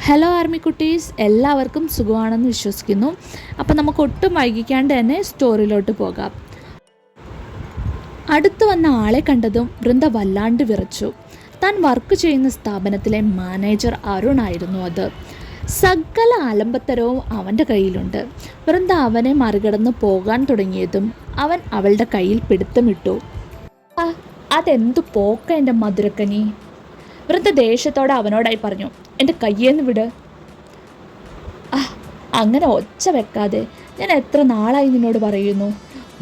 Hello army കുട്ടീസ്, എല്ലാവർക്കും സുഖമാണെന്ന് വിശ്വസിക്കുന്നു. അപ്പം നമുക്ക് ഒട്ടും വൈകിക്കാണ്ട് തന്നെ സ്റ്റോറിയിലോട്ട് പോകാം. അടുത്തു വന്ന ആളെ കണ്ടതും വൃന്ദ വല്ലാണ്ട് വിറച്ചു. താൻ വർക്ക് ചെയ്യുന്ന സ്ഥാപനത്തിലെ മാനേജർ അരുൺ ആയിരുന്നു അത്. സകല ആലമ്പത്തരവും അവൻ്റെ കയ്യിലുണ്ട്. വൃന്ദ അവനെ മറികടന്ന് പോകാൻ തുടങ്ങിയതും അവൻ അവളുടെ കയ്യിൽ പിടുത്തമിട്ടു. അതെന്തു പോക്ക എൻ്റെ മധുരക്കനി! വൃന്ദ ദേഷ്യത്തോടെ അവനോടായി പറഞ്ഞു. എൻ്റെ കയ്യേന്ന് വിട്. അങ്ങനെ ഒച്ച വെക്കാതെ, ഞാൻ എത്ര നാളായി നിന്നോട് പറയുന്നു.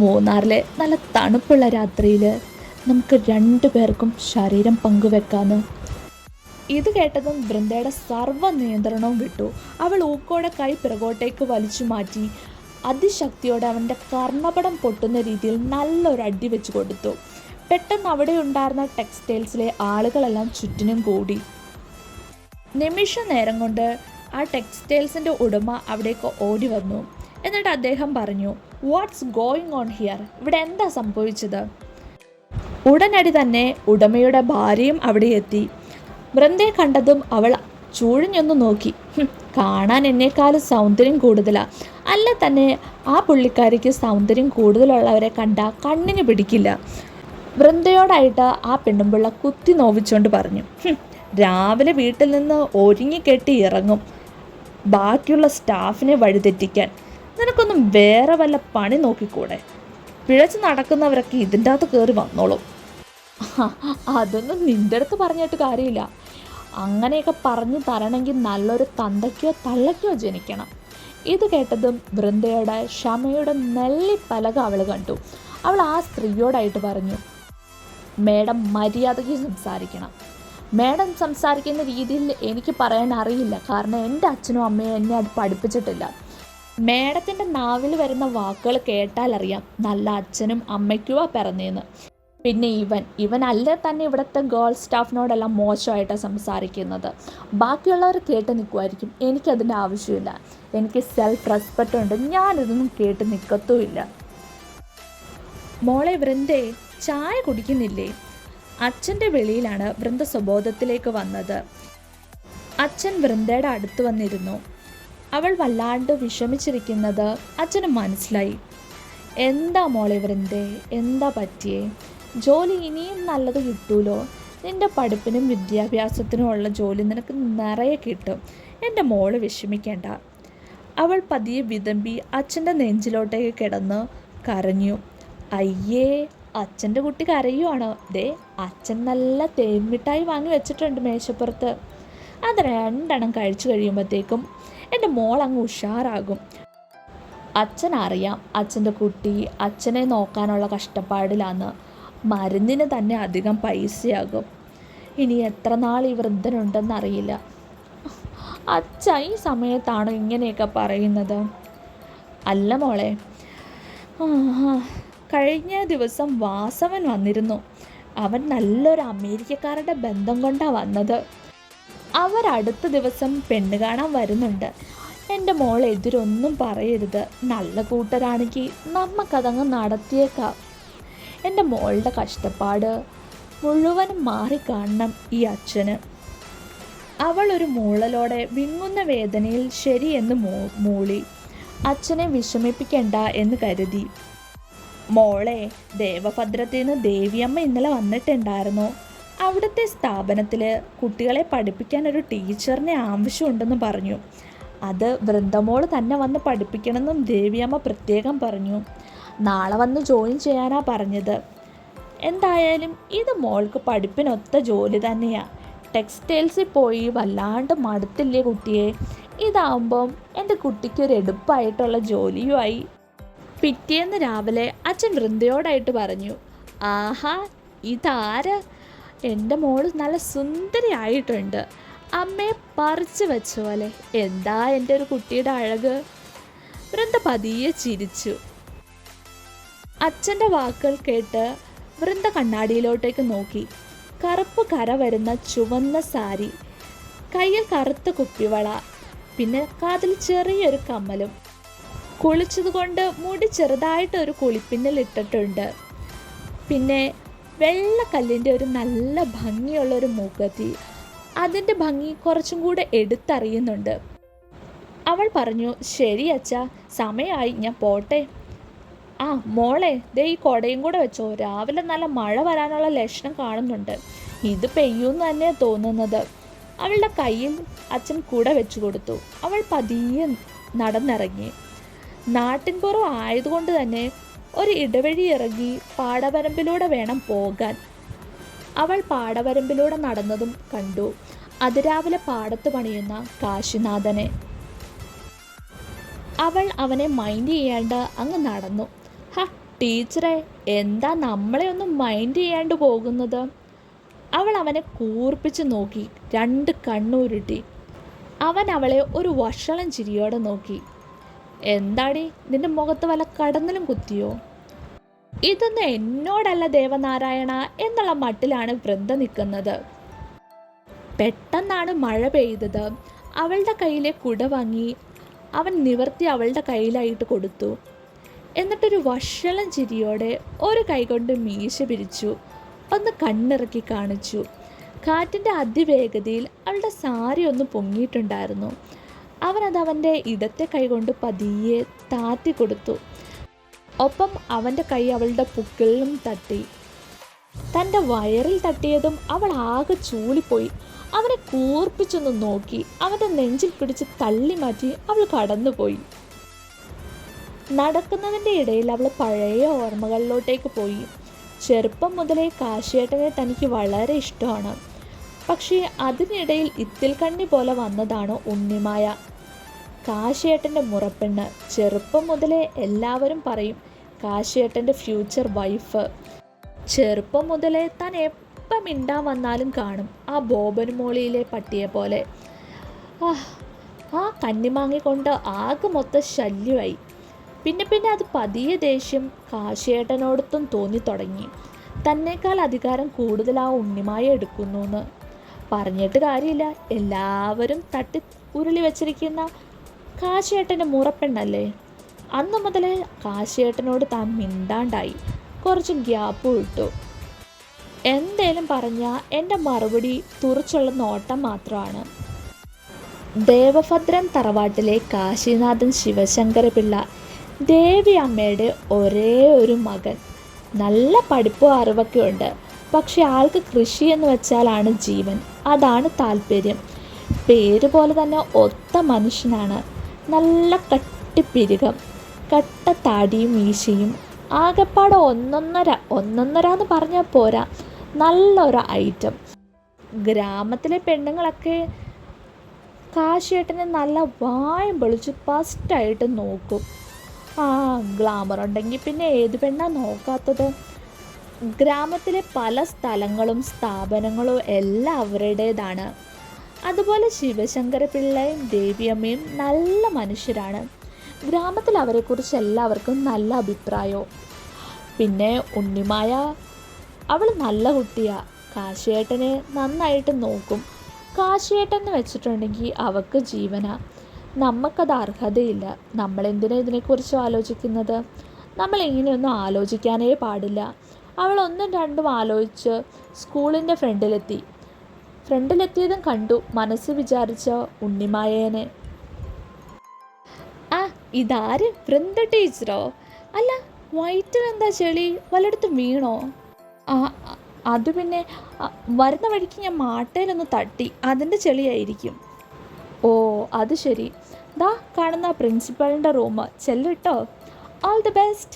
മൂന്നാറിലെ നല്ല തണുപ്പുള്ള രാത്രിയിൽ നമുക്ക് 2 പേർക്കും ശരീരം പങ്കുവെക്കാന്ന്. ഇത് കേട്ടതും വൃന്ദയുടെ സർവ്വ നിയന്ത്രണവും വിട്ടു. അവൾ ഊക്കോടെ കൈ പിറകോട്ടേക്ക് വലിച്ചു മാറ്റി അതിശക്തിയോടെ അവൻ്റെ കർണപടം പൊട്ടുന്ന രീതിയിൽ നല്ലൊരു അടി വെച്ച് കൊടുത്തു. പെട്ടെന്ന് അവിടെ ഉണ്ടായിരുന്ന ടെക്സ്റ്റൈൽസിലെ ആളുകളെല്ലാം ചുറ്റിനും കൂടി. നിമിഷ നേരം കൊണ്ട് ആ ടെക്സ്റ്റൈൽസിൻ്റെ ഉടമ അവിടേക്ക് ഓടി വന്നു. എന്നിട്ട് അദ്ദേഹം പറഞ്ഞു, വാട്ട്സ് ഗോയിങ് ഓൺ ഹിയർ? ഇവിടെ എന്താ സംഭവിച്ചത്? ഉടനടി തന്നെ ഉടമയുടെ ഭാര്യയും അവിടെ എത്തി. വൃന്ദയെ കണ്ടതും അവൾ ചൂഴിഞ്ഞൊന്നു നോക്കി. കാണാൻ എന്നെക്കാളും സൗന്ദര്യം കൂടുതലാണ്. അല്ല തന്നെ ആ പുള്ളിക്കാരിക്ക് സൗന്ദര്യം കൂടുതലുള്ളവരെ കണ്ട കണ്ണിന് പിടിക്കില്ല. വൃന്ദയോടായിട്ട് ആ പെണ്ണുമ്പിള്ള കുത്തി നോവിച്ചുകൊണ്ട് പറഞ്ഞു, രാവിലെ വീട്ടിൽ നിന്ന് ഒരുങ്ങിക്കെട്ടി ഇറങ്ങും ബാക്കിയുള്ള സ്റ്റാഫിനെ വഴിതെറ്റിക്കാൻ. നിനക്കൊന്നും വേറെ വല്ല പണി നോക്കിക്കൂടെ? പിഴച്ച് നടക്കുന്നവരൊക്കെ ഇതിൻ്റെ അകത്ത് കയറി വന്നോളും. അതൊന്നും നിൻ്റെ അടുത്ത് പറഞ്ഞിട്ട് കാര്യമില്ല. അങ്ങനെയൊക്കെ പറഞ്ഞു തരണമെങ്കിൽ നല്ലൊരു തന്തയ്ക്കോ തള്ളയ്ക്കോ ജനിക്കണം. ഇത് കേട്ടതും വൃന്ദയുടെ ക്ഷമയുടെ നെല്ലിപ്പലക അവൾ കണ്ടു. അവൾ ആ സ്ത്രീയോടായിട്ട് പറഞ്ഞു, മേഡം മര്യാദയ്ക്ക് സംസാരിക്കണം. മേഡം സംസാരിക്കുന്ന രീതിയിൽ എനിക്ക് പറയാൻ അറിയില്ല. കാരണം എൻ്റെ അച്ഛനും അമ്മയും എന്നെ അത് പഠിപ്പിച്ചിട്ടില്ല. മേഡത്തിൻ്റെ നാവിൽ വരുന്ന വാക്കുകൾ കേട്ടാലറിയാം നല്ല അച്ഛനും അമ്മയ്ക്കുവാ പിറന്നേന്ന്. പിന്നെ ഇവനല്ലേ തന്നെ ഇവിടുത്തെ ഗേൾ സ്റ്റാഫിനോടെല്ലാം മോശമായിട്ടാണ് സംസാരിക്കുന്നത്. ബാക്കിയുള്ളവർ കേട്ട് നിൽക്കുമായിരിക്കും. എനിക്കതിൻ്റെ ആവശ്യമില്ല. എനിക്ക് സെൽഫ് റെസ്പെക്റ്റ് ഉണ്ട്. ഞാനിതൊന്നും കേട്ട് നിൽക്കത്തുമില്ല. മോളെ വൃന്ദേ, ചായ കുടിക്കുന്നില്ലേ? അച്ഛൻ്റെ വെളിയിലാണ് വൃന്ദ സ്വബോധത്തിലേക്ക് വന്നത്. അച്ഛൻ വൃന്ദയുടെ അടുത്ത് വന്നിരുന്നു. അവൾ വല്ലാണ്ട് വിഷമിച്ചിരിക്കുന്നത് അച്ഛന് മനസ്സിലായി. എന്താ മോളെ വൃന്ദേ, എന്താ പറ്റിയേ? ജോലി ഇനിയും നല്ലത് കിട്ടൂലോ. നിൻ്റെ പഠിപ്പിനും വിദ്യാഭ്യാസത്തിനും ഉള്ള ജോലി നിനക്ക് നിറയെ കിട്ടും. എൻ്റെ മോള് വിഷമിക്കേണ്ട. അവൾ പതിയെ വിതമ്പി അച്ഛൻ്റെ നെഞ്ചിലോട്ടേക്ക് കിടന്ന് കരഞ്ഞു. അയ്യേ, അച്ഛൻ്റെ കുട്ടി കരയുവാണോ? ദേ, അച്ഛൻ നല്ല തേൻമിഠായി വാങ്ങി വെച്ചിട്ടുണ്ട് മേശപ്പുറത്ത്. അത് 2 എണ്ണം കഴിച്ചു കഴിയുമ്പോഴത്തേക്കും എൻ്റെ മോൾ അങ്ങ് ഉഷാറാകും. അച്ഛനറിയാം അച്ഛൻ്റെ കുട്ടി അച്ഛനെ നോക്കാനുള്ള കഷ്ടപ്പാടിലാന്ന്. മരുന്നിന് തന്നെ അധികം പൈസയാകും. ഇനി എത്ര നാൾ ഈ വൃദ്ധനുണ്ടെന്നറിയില്ല. അച്ഛ ഈ സമയത്താണോ ഇങ്ങനെയൊക്കെ പറയുന്നത്? അല്ല മോളെ, കഴിഞ്ഞ ദിവസം വാസവൻ വന്നിരുന്നു. അവൻ നല്ലൊരു അമേരിക്കക്കാരുടെ ബന്ധം കൊണ്ടാണ് വന്നത്. അവരടുത്ത ദിവസം പെണ്ണ് കാണാൻ വരുന്നുണ്ട്. എൻ്റെ മോൾ എതിരൊന്നും പറയരുത്. നല്ല കൂട്ടരാണെങ്കിൽ നമുക്കതങ്ങ് നടത്തിയേക്കാം. എൻ്റെ മോളുടെ കഷ്ടപ്പാട് മുഴുവനും മാറിക്കാണണം ഈ അച്ഛന്. അവൾ ഒരു മൂളലോടെ വിങ്ങുന്ന വേദനയിൽ ശരിയെന്ന് മൂളി. അച്ഛനെ വിഷമിപ്പിക്കണ്ട എന്ന് കരുതി. മോളെ, ദേവഭദ്രത്തിൽ നിന്ന് ദേവിയമ്മ ഇന്നലെ വന്നിട്ടുണ്ടായിരുന്നു. അവിടുത്തെ സ്ഥാപനത്തിൽ കുട്ടികളെ പഠിപ്പിക്കാൻ ഒരു ടീച്ചറിനെ ആവശ്യമുണ്ടെന്ന് പറഞ്ഞു. അത് വൃന്ദമോള് തന്നെ വന്ന് പഠിപ്പിക്കണമെന്നും ദേവിയമ്മ പ്രത്യേകം പറഞ്ഞു. നാളെ വന്ന് ജോയിൻ ചെയ്യാനാണ് പറഞ്ഞത്. എന്തായാലും ഇത് മോൾക്ക് പഠിപ്പിനൊത്ത ജോലി തന്നെയാണ്. ടെക്സ്റ്റൈൽസിൽ പോയി വല്ലാണ്ട് മടുത്തില്ലേ കുട്ടിയെ? ഇതാവുമ്പം എൻ്റെ കുട്ടിക്കൊരു എടുപ്പായിട്ടുള്ള ജോലിയുമായി. പിറ്റേന്ന് രാവിലെ അച്ഛൻ വൃന്ദയോടായിട്ട് പറഞ്ഞു, ആഹാ, ഇതാര്? എൻ്റെ മോള് നല്ല സുന്ദരി ആയിട്ടുണ്ട്. അമ്മയെ പറിച്ചു വെച്ച പോലെ. എന്താ എൻ്റെ ഒരു കുട്ടിയുടെ അഴക്! വൃന്ദ പതിയെ ചിരിച്ചു. അച്ഛൻ്റെ വാക്കുകൾ കേട്ട് വൃന്ദ കണ്ണാടിയിലോട്ടേക്ക് നോക്കി. കറുപ്പ് കര വരുന്ന ചുവന്ന സാരി, കയ്യിൽ കറുത്ത കുപ്പിവള, പിന്നെ കാതിൽ ചെറിയൊരു കമ്മലും. കുളിച്ചതുകൊണ്ട് മുടി ചെറുതായിട്ടൊരു കുളിപ്പിന്നൽ ഇട്ടിട്ടുണ്ട്. പിന്നെ വെള്ളക്കല്ലിൻ്റെ ഒരു നല്ല ഭംഗിയുള്ളൊരു മൂക്കുത്തി. അതിൻ്റെ ഭംഗി കുറച്ചും കൂടെ എടുത്തറിയുന്നുണ്ട്. അവൾ പറഞ്ഞു, ശരി അച്ഛാ, സമയമായി, ഞാൻ പോട്ടെ. ആ മോളെ, ദേ ഈ കുടയും കൂടെ വെച്ചോ, രാവിലെ നല്ല മഴ വരാനുള്ള ലക്ഷണം കാണുന്നുണ്ട്. ഇത് പെയ്യൂന്ന് തന്നെ തോന്നുന്നത്. അവളുടെ കയ്യിൽ അച്ഛൻ കുട വെച്ചു കൊടുത്തു. അവൾ പതിയെ നടന്നിറങ്ങി. നാട്ടിൻപുറം ആയതുകൊണ്ട് തന്നെ ഒരു ഇടവഴി ഇറങ്ങി പാടവരമ്പിലൂടെ വേണം പോകാൻ. അവൾ പാടവരമ്പിലൂടെ നടന്നതും കണ്ടു അതിരാവിലെ പാടത്ത് പണിയുന്ന കാശിനാഥനെ. അവൾ അവനെ മൈൻഡ് ചെയ്യാണ്ട് അങ്ങ് നടന്നു. ടീച്ചറെ, എന്താ നമ്മളെ ഒന്നും മൈൻഡ് ചെയ്യാണ്ട് പോകുന്നത്? അവൾ അവനെ കൂർപ്പിച്ച് നോക്കി, രണ്ട് കണ്ണൂരുട്ടി. അവൻ അവളെ ഒരു വഷളം ചിരിയോടെ നോക്കി. എന്താടി, നിന്റെ മുഖത്ത് വല്ല കടന്നലും കുത്തിയോ? ഇതൊന്നും എന്നോടല്ല ദേവനാരായണ എന്നുള്ള മട്ടിലാണ് വൃന്ദ നിൽക്കുന്നത്. പെട്ടെന്നാണ് മഴ പെയ്തത്. അവളുടെ കയ്യിലെ കുട വാങ്ങി അവൻ നിവർത്തി അവളുടെ കയ്യിലായിട്ട് കൊടുത്തു. എന്നിട്ടൊരു വഷളം ചിരിയോടെ ഒരു കൈകൊണ്ട് മീശ പിരിച്ചു, ഒന്ന് കണ്ണിറക്കി കാണിച്ചു. കാറ്റിൻ്റെ അതിവേഗതയിൽ അവളുടെ സാരി ഒന്ന് പൊങ്ങിയിട്ടുണ്ടായിരുന്നു. അവനത് അവൻ്റെ ഇടത്തെ കൈകൊണ്ട് പതിയെ താത്തി കൊടുത്തു. ഒപ്പം അവൻ്റെ കൈ അവളുടെ പുക്കിളിലും തട്ടി. തൻ്റെ വയറിൽ തട്ടിയതും അവൾ ആകെ ചൂളിപ്പോയി. അവനെ കൂർപ്പിച്ചൊന്ന് നോക്കി. അവൻ്റെ നെഞ്ചിൽ പിടിച്ച് തള്ളി മാറ്റി അവൾ കടന്നുപോയി. നടക്കുന്നതിൻ്റെ ഇടയിൽ അവൾ പഴയ ഓർമ്മകളിലോട്ടേക്ക് പോയി. ചെറുപ്പം മുതലേ കാശിയേട്ടനെ തനിക്ക് വളരെ ഇഷ്ടമാണ്. പക്ഷേ അതിനിടയിൽ ഇത്തിൽ കണ്ണി പോലെ വന്നതാണ് ഉണ്ണിമായ, കാശിയേട്ടൻ്റെ മുറപ്പെണ്ണ്. ചെറുപ്പം മുതലേ എല്ലാവരും പറയും കാശിയേട്ടൻ്റെ ഫ്യൂച്ചർ വൈഫ്. ചെറുപ്പം മുതലേ താൻ എപ്പം മിണ്ടാൻ വന്നാലും കാണും ആ ബോബൻ മോളിയിലെ പട്ടിയെ പോലെ. ആ കന്നിമാങ്ങി കൊണ്ട് ആകെ മൊത്തം ശല്യമായി. പിന്നെ അത് പതിയെ ദേഷ്യം കാശിയേട്ടനോടൊത്തും തോന്നി തുടങ്ങി. തന്നേക്കാൾ അധികാരം കൂടുതൽ ആ ഉണ്ണിമായ എടുക്കുന്നു എന്ന്. പറഞ്ഞിട്ട് കാര്യമില്ല, എല്ലാവരും തട്ടി ഉരുളി വെച്ചിരിക്കുന്ന കാശിയേട്ടൻ്റെ മുറപ്പെണ്ണല്ലേ. അന്ന് മുതലേ കാശിയേട്ടനോട് താൻ മിണ്ടാണ്ടായി. കുറച്ച് ഗ്യാപ്പ് ഇട്ടു. എന്തേലും പറഞ്ഞാൽ എൻ്റെ മറുപടി തുറച്ചുള്ള നോട്ടം മാത്രമാണ്. ദേവഭദ്രൻ തറവാട്ടിലെ കാശിനാഥൻ ശിവശങ്കരപിള്ള ദേവി അമ്മയുടെ ഒരേ ഒരു മകൻ. നല്ല പഠിപ്പും അറിവൊക്കെ ഉണ്ട്. പക്ഷെ ആൾക്ക് കൃഷി എന്ന് വെച്ചാലാണ് ജീവൻ. അതാണ് താല്പര്യം. പേര് പോലെ തന്നെ ഒത്ത മനുഷ്യനാണ്. നല്ല കട്ടിപ്പിരുകം, കട്ട താടിയും മീശയും, ആകെപ്പാടെ ഒന്നൊന്നര എന്ന് പറഞ്ഞാൽ പോരാ, നല്ലൊരു ഐറ്റം. ഗ്രാമത്തിലെ പെണ്ണുങ്ങളൊക്കെ കാശിയേട്ടനെ നല്ല വായും പൊളിച്ച് ഫസ്റ്റായിട്ട് നോക്കും. ഗ്ലാമർ ഉണ്ടെങ്കിൽ പിന്നെ ഏത് പെണ്ണാ നോക്കാത്തത്? ഗ്രാമത്തിലെ പല സ്ഥലങ്ങളും സ്ഥാപനങ്ങളും എല്ലാം അവരുടേതാണ്. അതുപോലെ ശിവശങ്കര പിള്ളയും ദേവിയമ്മയും നല്ല മനുഷ്യരാണ്. ഗ്രാമത്തിൽ അവരെക്കുറിച്ച് എല്ലാവർക്കും നല്ല അഭിപ്രായവും. പിന്നെ ഉണ്ണിമായ, അവൾ നല്ല കുട്ടിയാ. കാശിയേട്ടനെ നന്നായിട്ട് നോക്കും. കാശിയേട്ടെന്ന് വെച്ചിട്ടുണ്ടെങ്കിൽ അവൾക്ക് ജീവനാ. നമുക്കത് അർഹതയില്ല. നമ്മളെന്തിനാ ഇതിനെക്കുറിച്ച് ആലോചിക്കുന്നത്? നമ്മൾ ഇങ്ങനെയൊന്നും ആലോചിക്കാനേ പാടില്ല. അവൾ ഒന്നും രണ്ടും ആലോചിച്ച് സ്കൂളിൻ്റെ ഫ്രണ്ടിലെത്തിയതും കണ്ടു മനസ്സ് വിചാരിച്ച ഉണ്ണിമായേനെ. ഇതാര്? വൃന്ദ ടീച്ചറോ? അല്ല, വയറ്റിലെന്താ ചെളി? വല്ലയിടത്തും വീണോ? അത് പിന്നെ വരുന്ന വഴിക്ക് ഞാൻ മാട്ടയിലൊന്ന് തട്ടി, അതിൻ്റെ ചെളിയായിരിക്കും. ഓ, അത് ശരി. ദാ കാണുന്ന പ്രിൻസിപ്പളിൻ്റെ റൂം. ചെല്ലിട്ടോ. All the best.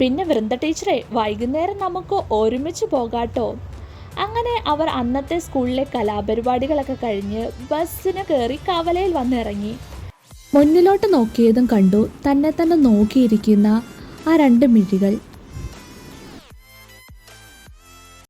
പിന്നെ വൃന്ദ ടീച്ചറെ, വൈകുന്നേരം നമുക്ക് ഒരുമിച്ച് പോകാട്ടോ. അങ്ങനെ അവർ അന്നത്തെ സ്കൂളിലെ കലാപരിപാടികളൊക്കെ കഴിഞ്ഞ് ബസ്സിന് കയറി കവലയിൽ വന്നിറങ്ങി. മുന്നിലോട്ട് നോക്കിയതും കണ്ടു തന്നെ നോക്കിയിരിക്കുന്ന ആ രണ്ട് മിഴികൾ.